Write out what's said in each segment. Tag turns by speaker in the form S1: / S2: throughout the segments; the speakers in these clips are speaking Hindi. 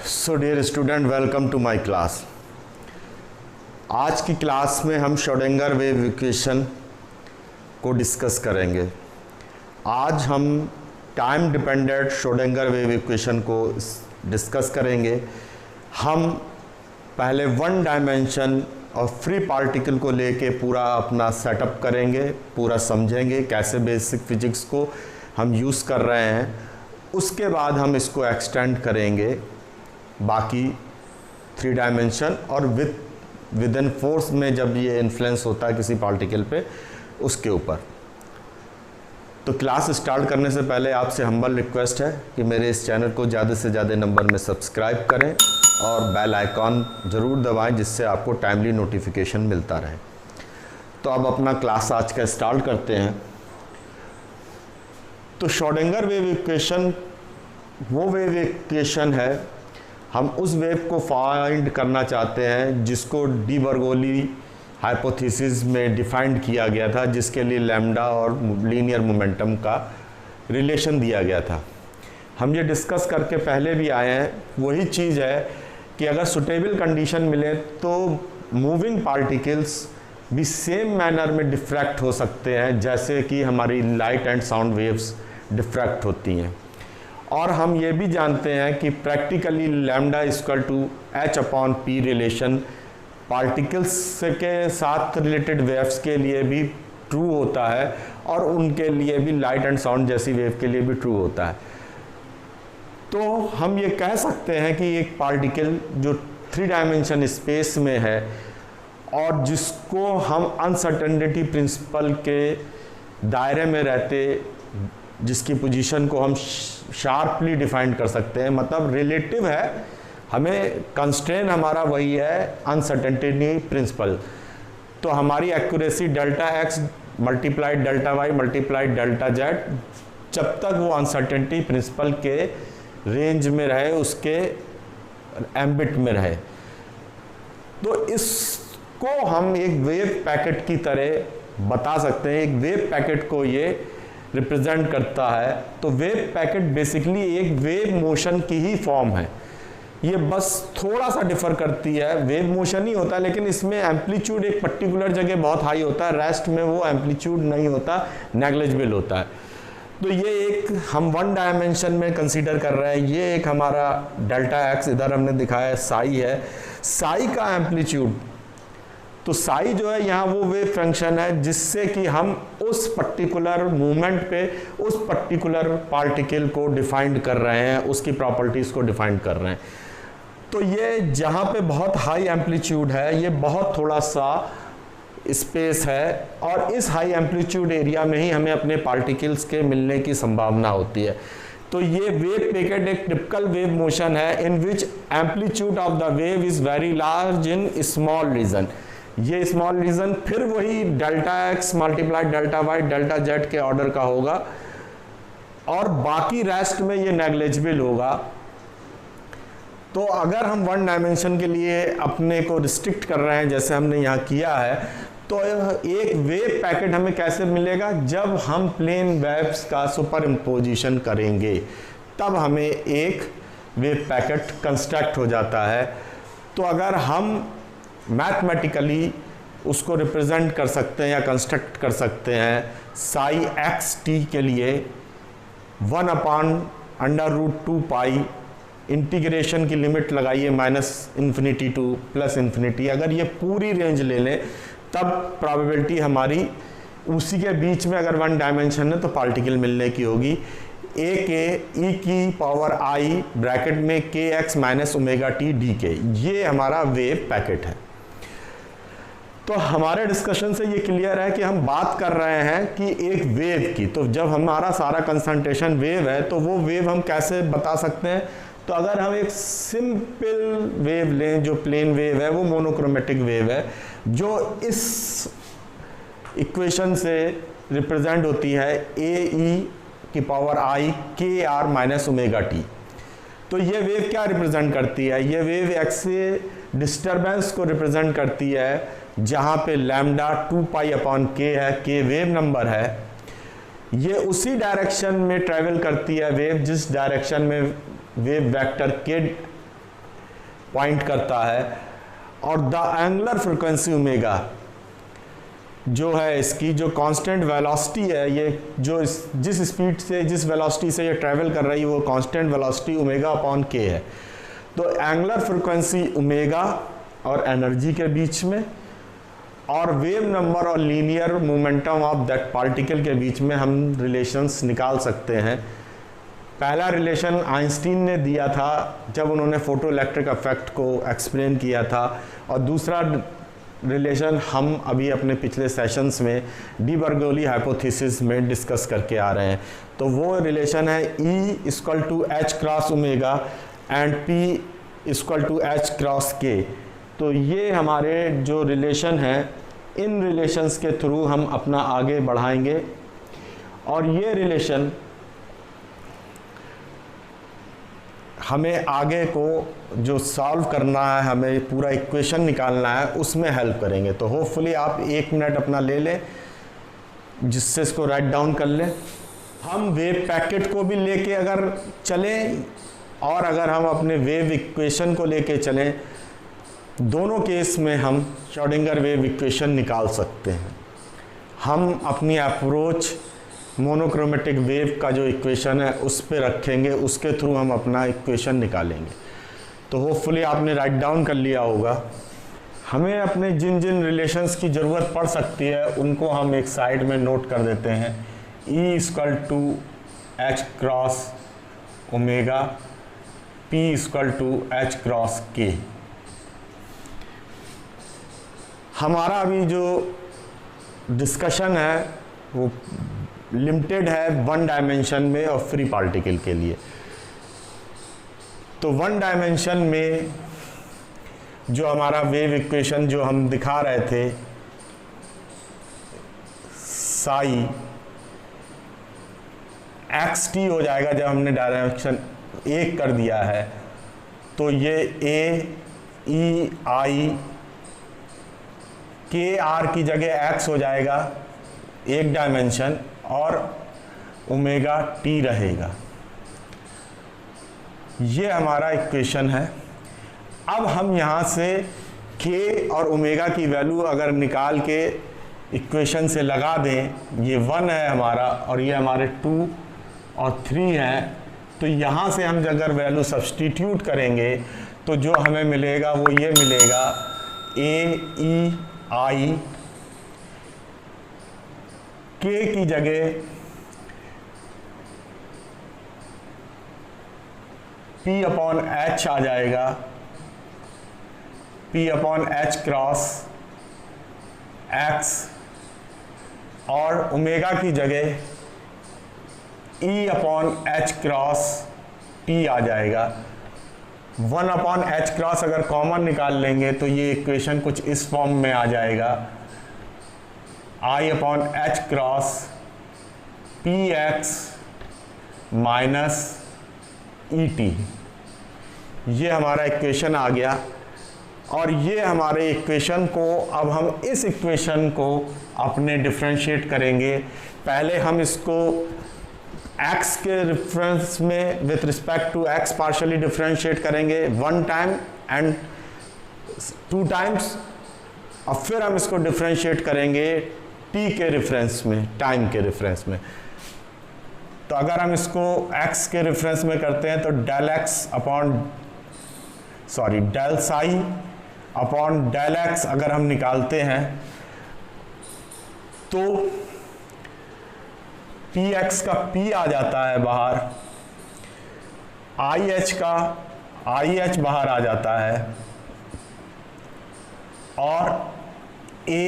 S1: So dear student, welcome to my class. आज की क्लास में हम श्रोडिंगर वेव इक्वेशन को डिस्कस करेंगे। आज हम time dependent Schrodinger wave equation को डिस्कस करेंगे। हम पहले वन डायमेंशन और फ्री पार्टिकल को लेके पूरा अपना सेटअप करेंगे, पूरा समझेंगे कैसे बेसिक फिजिक्स को हम यूज़ कर रहे हैं। उसके बाद हम इसको एक्सटेंड करेंगे बाकी थ्री डायमेंशन और विद इन फोर्स में जब ये इन्फ्लुएंस होता है किसी पार्टिकल पे उसके ऊपर। तो क्लास स्टार्ट करने से पहले आपसे हम्बल रिक्वेस्ट है कि मेरे इस चैनल को ज़्यादा से ज़्यादा नंबर में सब्सक्राइब करें और बेल आइकॉन ज़रूर दबाएं जिससे आपको टाइमली नोटिफिकेशन मिलता रहे। तो अब अपना क्लास आज का स्टार्ट करते हैं। तो श्रोडिंगर वेव इक्वेशन वो वेव इक्वेशन है, हम उस वेव को फाइंड करना चाहते हैं जिसको डी बर्गोली हाइपोथेसिस में डिफाइंड किया गया था, जिसके लिए लैम्डा और लीनियर मोमेंटम का रिलेशन दिया गया था। हम ये डिस्कस करके पहले भी आए हैं। वही चीज़ है कि अगर सुटेबल कंडीशन मिले तो मूविंग पार्टिकल्स भी सेम मैनर में डिफ्रैक्ट हो सकते हैं जैसे कि हमारी light and sound waves diffract होती हैं। और हम ये भी जानते हैं कि practically lambda equal to h upon p relation particles के साथ रिलेटेड वेव्स के लिए भी ट्रू होता है और उनके लिए भी लाइट एंड साउंड जैसी वेव के लिए भी ट्रू होता है। तो हम ये कह सकते हैं कि एक पार्टिकल जो थ्री डायमेंशन स्पेस में है और जिसको हम अनसर्टेनिटी प्रिंसिपल के दायरे में रहते, जिसकी पोजीशन को हम शार्पली डिफाइन कर सकते हैं, मतलब रिलेटिव है, हमें कंस्ट्रेन हमारा वही है अनसर्टेनिटी प्रिंसिपल। तो हमारी accuracy delta x multiplied delta y multiplied delta z जब तक वो अनसर्टेनिटी प्रिंसिपल के रेंज में रहे, उसके एम्बिट में रहे। तो इसको हम एक वेव पैकेट की तरह बता सकते हैं। एक वेव पैकेट को ये रिप्रेजेंट करता है। तो वेव पैकेट बेसिकली एक वेव मोशन की ही फॉर्म है। ये बस थोड़ा सा डिफर करती है, वेव मोशन ही होता है लेकिन इसमें एम्पलीट्यूड एक पर्टिकुलर जगह बहुत हाई होता है, रेस्ट में वो एम्पलीट्यूड नहीं होता, नेग्लिजिबल होता है। तो ये एक हम वन डायमेंशन में कंसीडर कर रहे हैं। ये एक हमारा डेल्टा एक्स इधर हमने दिखाया साई है, साई का एम्पलीट्यूड। तो साई जो है यहाँ वो वेव फंक्शन है जिससे कि हम उस पर्टिकुलर मूवमेंट पे उस पर्टिकुलर पार्टिकल को डिफाइंड कर रहे हैं, उसकी प्रॉपर्टीज़ को डिफाइंड कर रहे हैं। तो ये जहाँ पे बहुत हाई एम्पलीट्यूड है, ये बहुत थोड़ा सा स्पेस है और इस हाई एम्पलीट्यूड एरिया में ही हमें अपने पार्टिकल्स के मिलने की संभावना होती है। तो ये वेव पैकेट एक टिपिकल वेव मोशन है in which amplitude of the wave is very large in small region. ये स्मॉल रीजन फिर वही delta x multiplied delta Y delta Z के ऑर्डर का होगा और बाकी रेस्ट में ये नेग्लिजिबल होगा। तो अगर हम वन डायमेंशन के लिए अपने को रिस्ट्रिक्ट कर रहे हैं जैसे हमने यहाँ किया है, तो एक वेव पैकेट हमें कैसे मिलेगा? जब हम प्लेन वेव्स का सुपर इम्पोजिशन करेंगे तब हमें एक वेव पैकेट कंस्ट्रक्ट हो जाता है। तो अगर हम मैथमेटिकली उसको रिप्रेजेंट कर सकते हैं या कंस्ट्रक्ट कर सकते हैं, साई एक्स टी के लिए 1/√2 पाई इंटीग्रेशन की लिमिट लगाइए -इन्फिनिटी टू +इन्फिनिटी। अगर ये पूरी रेंज ले लें तब प्रोबेबिलिटी हमारी उसी के बीच में, अगर वन डायमेंशन है तो पार्टिकल मिलने की होगी। ए के ई की पावर आई ब्रैकेट में के एक्स -ωt डी के, ये हमारा वेव पैकेट है। तो हमारे डिस्कशन से ये क्लियर है कि हम बात कर रहे हैं कि एक वेव की। तो जब हमारा सारा कंसंट्रेशन वेव है तो वो वेव हम कैसे बता सकते हैं? तो अगर हम एक सिंपल वेव लें जो प्लेन वेव है, वो मोनोक्रोमेटिक वेव है जो इस इक्वेशन से रिप्रेजेंट होती है ए ई की पावर आई के आर -ωt। तो ये वेव क्या रिप्रेजेंट करती है? ये वेव एक्सियल डिस्टर्बेंस को रिप्रेजेंट करती है जहाँ पे लैम्डा 2π/k है, k वेव नंबर है। ये उसी डायरेक्शन में ट्रैवल करती है वेव जिस डायरेक्शन में वेव वेक्टर के पॉइंट करता है। और द एंगुलर फ्रिक्वेंसी ओमेगा जो है इसकी जो कांस्टेंट वेलोसिटी है, ये जो जिस स्पीड से जिस वेलोसिटी से ये ट्रैवल कर रही है वो कांस्टेंट वेलोसिटी ओमेगा अपॉन के है। तो एंगुलर फ्रिक्वेंसी ओमेगा और एनर्जी के बीच में और वेव नंबर और linear momentum of that particle के बीच में हम रिलेशंस निकाल सकते हैं। पहला रिलेशन आइंस्टीन ने दिया था जब उन्होंने फोटो इलेक्ट्रिक इफेक्ट को एक्सप्लेन किया था, और दूसरा रिलेशन हम अभी अपने पिछले सेशंस में डी बर्गोली हाइपोथेसिस में डिस्कस करके आ रहे हैं। तो वो रिलेशन है E equal to h cross omega and P equal to h cross k. तो ये हमारे जो रिलेशन हैं, इन रिलेशंस के थ्रू हम अपना आगे बढ़ाएंगे। और ये रिलेशन हमें आगे को जो सॉल्व करना है, हमें पूरा इक्वेशन निकालना है, उसमें हेल्प करेंगे। तो होपफुली आप 1 मिनट अपना ले लें जिससे इसको राइट डाउन कर लें। हम वेव पैकेट को भी लेके अगर चलें और अगर हम अपने वेव इक्वेशन को लेके चलें, दोनों केस में हम श्रोडिंगर वेव इक्वेशन निकाल सकते हैं। हम अपनी अप्रोच मोनोक्रोमेटिक वेव का जो इक्वेशन है उस पे रखेंगे, उसके थ्रू हम अपना इक्वेशन निकालेंगे। तो होपफुली आपने राइट डाउन कर लिया होगा। हमें अपने जिन जिन रिलेशंस की ज़रूरत पड़ सकती है उनको हम एक साइड में नोट कर देते हैं। E equal to h cross omega, P equal to h cross k. हमारा अभी जो डिस्कशन है वो लिमिटेड है 1 डायमेंशन में और फ्री पार्टिकल के लिए। तो 1 डायमेंशन में जो हमारा वेव इक्वेशन जो हम दिखा रहे थे, साई एक्स टी हो जाएगा जब हमने डायरेक्शन 1 कर दिया है। तो ये ए ई आई के आर की जगह एक्स हो जाएगा 1 डायमेंशन, और ओमेगा टी रहेगा। ये हमारा इक्वेशन है। अब हम यहाँ से के और ओमेगा की वैल्यू अगर निकाल के इक्वेशन से लगा दें, ये 1 है हमारा और ये हमारे 2 और 3 हैं, तो यहाँ से हम अगर वैल्यू सब्सटीट्यूट करेंगे तो जो हमें मिलेगा वो ये मिलेगा ए ई आई, के की जगह P अपॉन एच आ जाएगा, P upon H cross x, और ओमेगा की जगह E upon H cross T आ जाएगा। 1 अपॉन एच क्रॉस अगर कॉमन निकाल लेंगे तो ये इक्वेशन कुछ इस फॉर्म में आ जाएगा, I upon H cross P x minus e t. ये हमारा इक्वेशन आ गया। और ये हमारे इक्वेशन को अब हम इस इक्वेशन को अपने डिफरेंशिएट करेंगे। पहले हम इसको x के रेफरेंस में with respect to x partially differentiate करेंगे 1 टाइम एंड 2 टाइम्स, और फिर हम इसको डिफरेंशिएट करेंगे t के रेफरेंस में, टाइम के रेफरेंस में। तो अगर हम इसको x के रेफरेंस में करते हैं तो del psi upon del x अगर हम निकालते हैं तो पी एक्स का p आ जाता है बाहर, आई एच का आई एच बाहर आ जाता है, और ए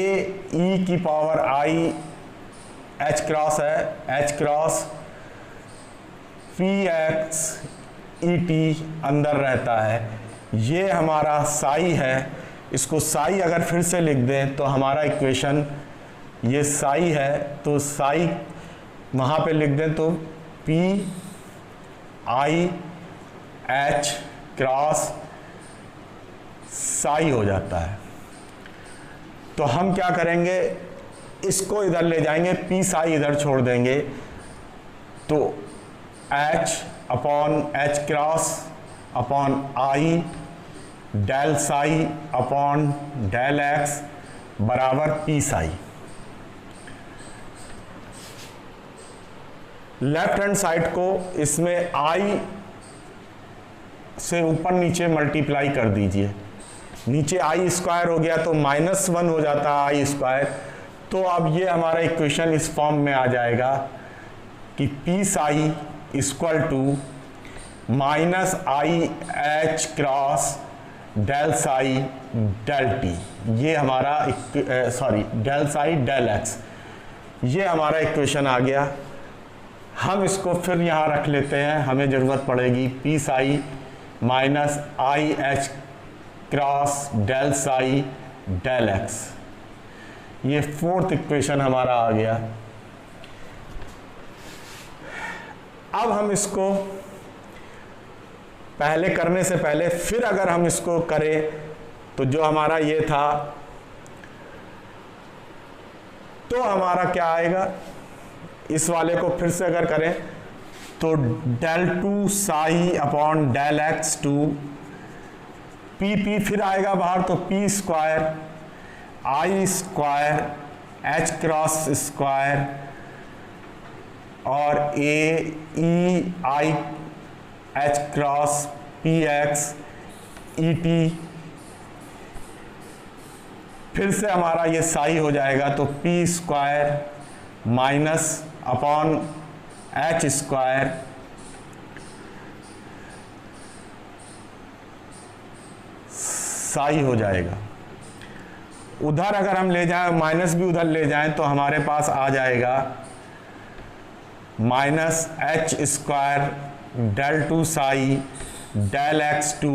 S1: ई की पावर आई एच क्रॉस है, H cross P X E T अंदर रहता है। ये हमारा साई है। इसको साई अगर फिर से लिख दें तो हमारा इक्वेशन ये साई है, तो साई वहाँ पे लिख दें तो P I H cross Sai हो जाता है। तो हम क्या करेंगे, इसको इधर ले जाएंगे, पी साई इधर छोड़ देंगे, तो H upon H cross upon आई del psi upon del X बराबर P psi. Left hand side को इसमें आई से ऊपर नीचे मल्टीप्लाई कर दीजिए, नीचे आई स्क्वायर हो गया तो -1 हो जाता है आई स्क्वायर। तो अब ये हमारा इक्वेशन इस फॉर्म में आ जाएगा कि p psi equal to minus i H cross del psi del t, ये हमारा डेल साई डेल एक्स, ये हमारा इक्वेशन आ गया। हम इसको फिर यहाँ रख लेते हैं, हमें ज़रूरत पड़ेगी p psi minus i H cross del psi del x, ये फोर्थ इक्वेशन हमारा आ गया। अब हम इसको पहले करने से पहले फिर अगर हम इसको करें तो जो हमारा ये था तो हमारा क्या आएगा, इस वाले को फिर से अगर करें तो del two psi upon del x two P फिर आएगा बाहर तो P square I square H cross square और A E I H cross P X E T, फिर से हमारा ये साई हो जाएगा तो P square minus upon H square psi हो जाएगा। उधर अगर हम ले जाएं माइनस भी उधर ले जाएं तो हमारे पास आ जाएगा minus h square del two psi del x two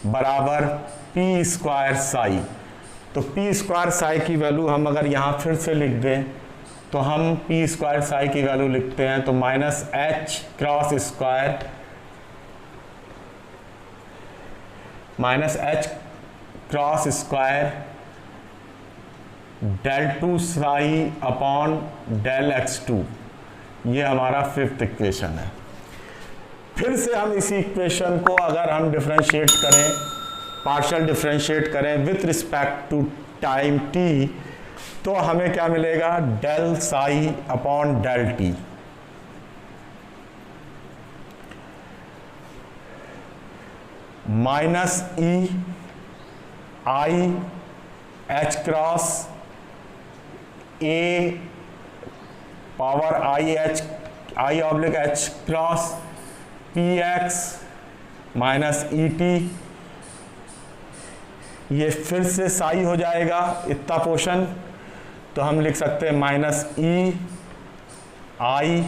S1: बराबर पी स्क्वायर साई। तो पी स्क्वायर साई की वैल्यू हम अगर यहाँ फिर से लिख दें तो हम पी स्क्वायर साई की वैल्यू लिखते हैं तो minus H cross square minus H cross square del two psi upon del x two, ये हमारा फिफ्थ इक्वेशन है। फिर से हम इसी इक्वेशन को अगर हम डिफरेंशिएट करें, पार्शियल डिफरेंशिएट करें with respect to time t, तो हमें क्या मिलेगा, del psi upon del t. Minus e I H cross a power i h i oblique h cross P x minus e t, ये फिर से साई हो जाएगा इतना पोर्शन, तो हम लिख सकते हैं minus e I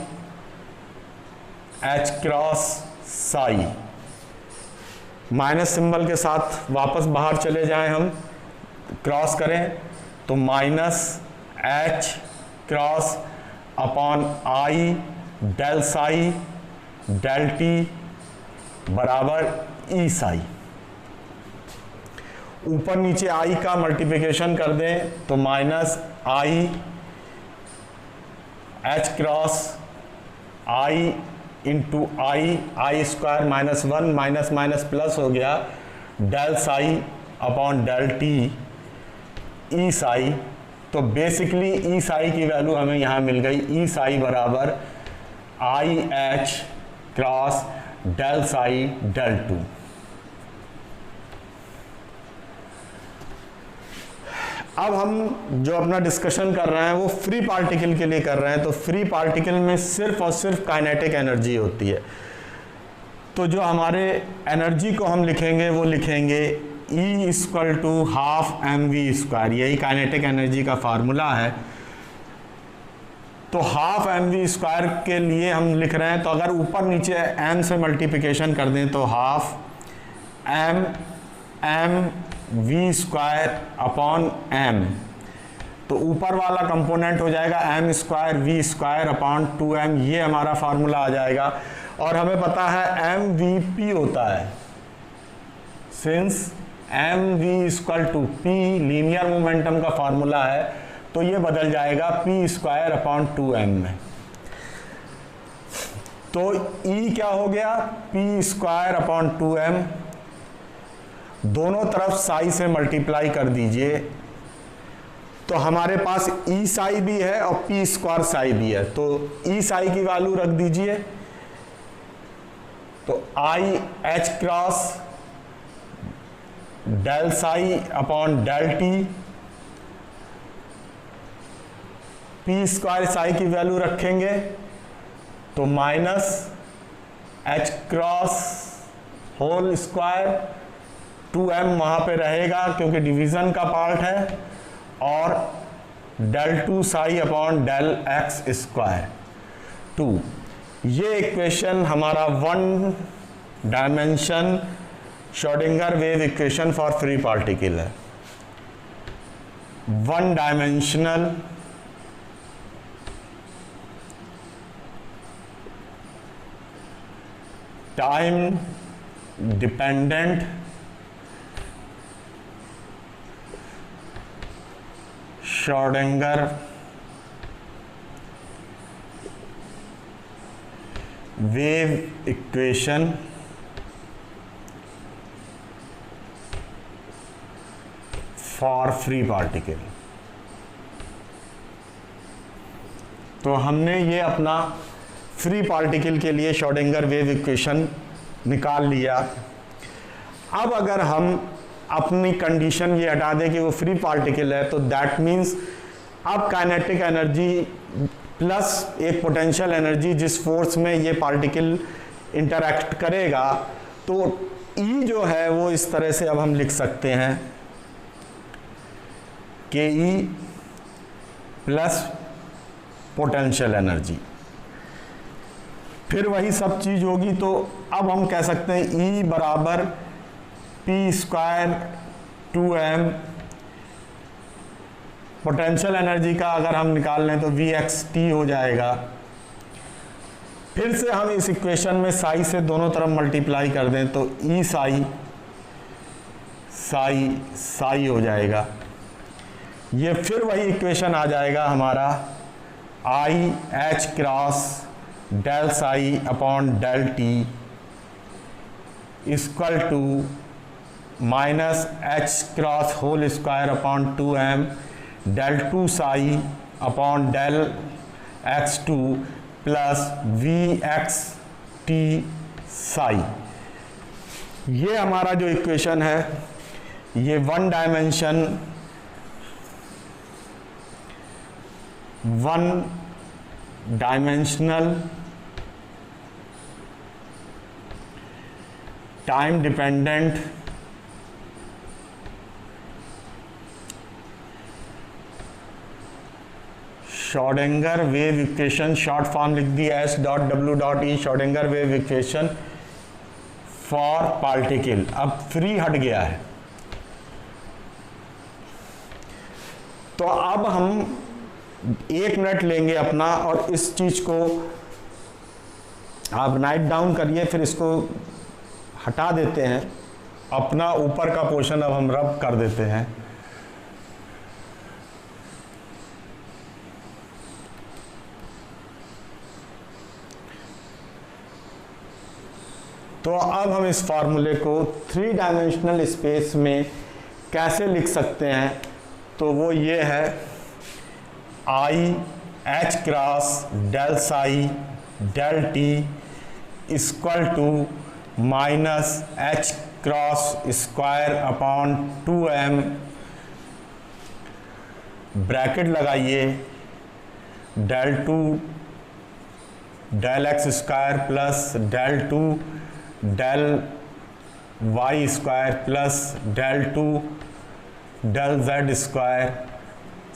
S1: H cross Sai. Minus symbol के साथ वापस बाहर चले जाएं, हम क्रॉस करें तो माइनस एच क्रॉस अपॉन आई डेल साई डेल टी बराबर ई साई। ऊपर नीचे आई का मल्टीप्लिकेशन कर दें तो minus i H cross i into i square minus 1 minus minus plus हो गया del psi upon del t e psi. तो बेसिकली ई साई की वैल्यू हमें यहाँ मिल गई, ई साई बराबर i H cross del psi del two. अब हम जो अपना डिस्कशन कर रहे हैं वो फ्री पार्टिकल के लिए कर रहे हैं, तो फ्री पार्टिकल में सिर्फ और सिर्फ काइनेटिक एनर्जी होती है। तो जो हमारे एनर्जी को हम लिखेंगे वो लिखेंगे E equal to half m v square, यही काइनेटिक एनर्जी का फार्मूला है। तो हाफ एम वी स्क्वायर के लिए हम लिख रहे हैं, तो अगर ऊपर नीचे m से मल्टीप्लिकेशन कर दें तो half m v square upon m, तो ऊपर वाला कंपोनेंट हो जाएगा m square v square upon 2m, ये हमारा फार्मूला आ जाएगा। और हमें पता है एम वी पी होता है, since m v equal to p linear momentum का फार्मूला है, तो ये बदल जाएगा पी स्क्वायर अपॉन 2m में। तो E क्या हो गया, पी स्क्वायर अपॉन 2m दोनों तरफ साई से मल्टीप्लाई कर दीजिए, तो हमारे पास ई साई भी है और पी स्क्वायर साई भी है। तो ई साई की वैल्यू रख दीजिए, तो i H cross del psi upon del t, p square psi की वैल्यू रखेंगे तो minus H cross whole square, 2m वहाँ पे रहेगा क्योंकि डिवीज़न का पार्ट है, और del two psi upon del x square 2। ये इक्वेशन हमारा 1 dimension Schrodinger wave equation for free particle है। 1 dimensional time dependent Schrodinger wave equation for free particle. तो हमने ये अपना फ्री पार्टिकल के लिए श्रोडिंगर वेव इक्वेशन निकाल लिया। अब अगर हम अपनी कंडीशन ये हटा दें कि वो फ्री पार्टिकल है, तो दैट मीन्स अब काइनेटिक एनर्जी प्लस एक पोटेंशियल एनर्जी जिस फोर्स में ये पार्टिकल इंटरैक्ट करेगा, तो ई जो है वो इस तरह से अब हम लिख सकते हैं के ई प्लस पोटेंशियल एनर्जी। फिर वही सब चीज़ होगी, तो अब हम कह सकते हैं ई बराबर p square 2m, potential energy का अगर हम निकाल लें तो वी एक्स टी हो जाएगा। फिर से हम इस इक्वेशन में साई से दोनों तरफ मल्टीप्लाई कर दें तो ई साई साई साई हो जाएगा। ये फिर वही इक्वेशन आ जाएगा हमारा I H cross del psi upon del T equal to minus H cross whole square upon 2m del two psi upon del x two plus V X T psi. ये हमारा जो इक्वेशन है ये 1 dimension 1 dimensional time dependent Schrodinger wave equation, short form लिख दी S dot W dot E, Schrodinger wave equation for particle. अब फ्री हट गया है, तो अब हम 1 मिनट लेंगे अपना और इस चीज को आप राइट डाउन करिए, फिर इसको हटा देते हैं। अपना ऊपर का पोर्शन अब हम रब कर देते हैं। तो अब हम इस फार्मूले को 3 डायमेंशनल स्पेस में कैसे लिख सकते हैं, तो वो ये है I H cross del psi del T equal to minus H cross square upon 2m, bracket लगाइए, del two del x square plus del two del Y square plus del two del Z square,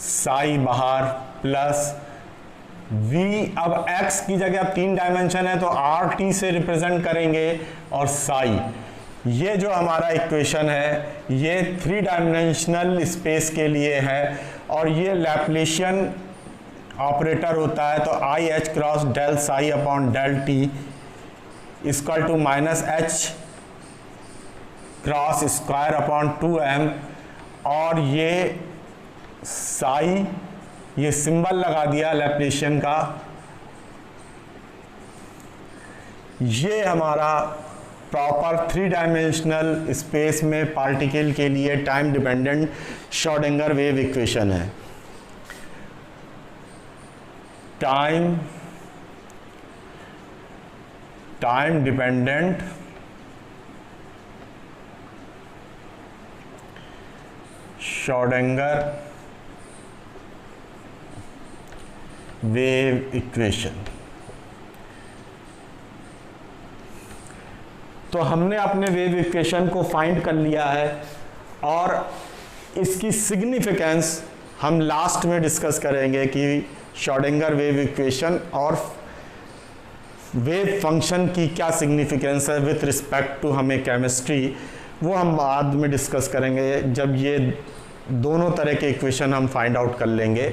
S1: psi बाहर प्लस v। अब x की जगह अब 3 डायमेंशन है तो आर टी से रिप्रेजेंट करेंगे, और साई ये जो हमारा इक्वेशन है ये 3 डायमेंशनल स्पेस के लिए है, और ये लैप्लेशियन ऑपरेटर होता है। तो i H cross del psi upon del T equal to minus H cross square upon 2m, और ये साई ये सिंबल लगा दिया लैप्लेशियन का। ये हमारा प्रॉपर 3 डायमेंशनल स्पेस में पार्टिकल के लिए time dependent Schrodinger wave equation है। Time dependent Schrodinger wave equation. तो हमने अपने वेव इक्वेशन को फाइंड कर लिया है और इसकी सिग्निफिकेंस हम लास्ट में डिस्कस करेंगे कि श्रोडिंगर वेव इक्वेशन और वेव फंक्शन की क्या सिग्निफिकेंस है विथ रिस्पेक्ट टू हमें केमिस्ट्री, वो हम बाद में डिस्कस करेंगे जब ये दोनों तरह के इक्वेशन हम फाइंड आउट कर लेंगे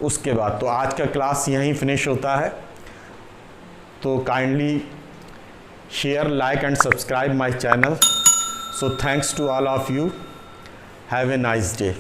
S1: उसके बाद। तो आज का क्लास यहीं फिनिश होता है। तो kindly share, like and subscribe my channel. So thanks to all of you. Have a nice day.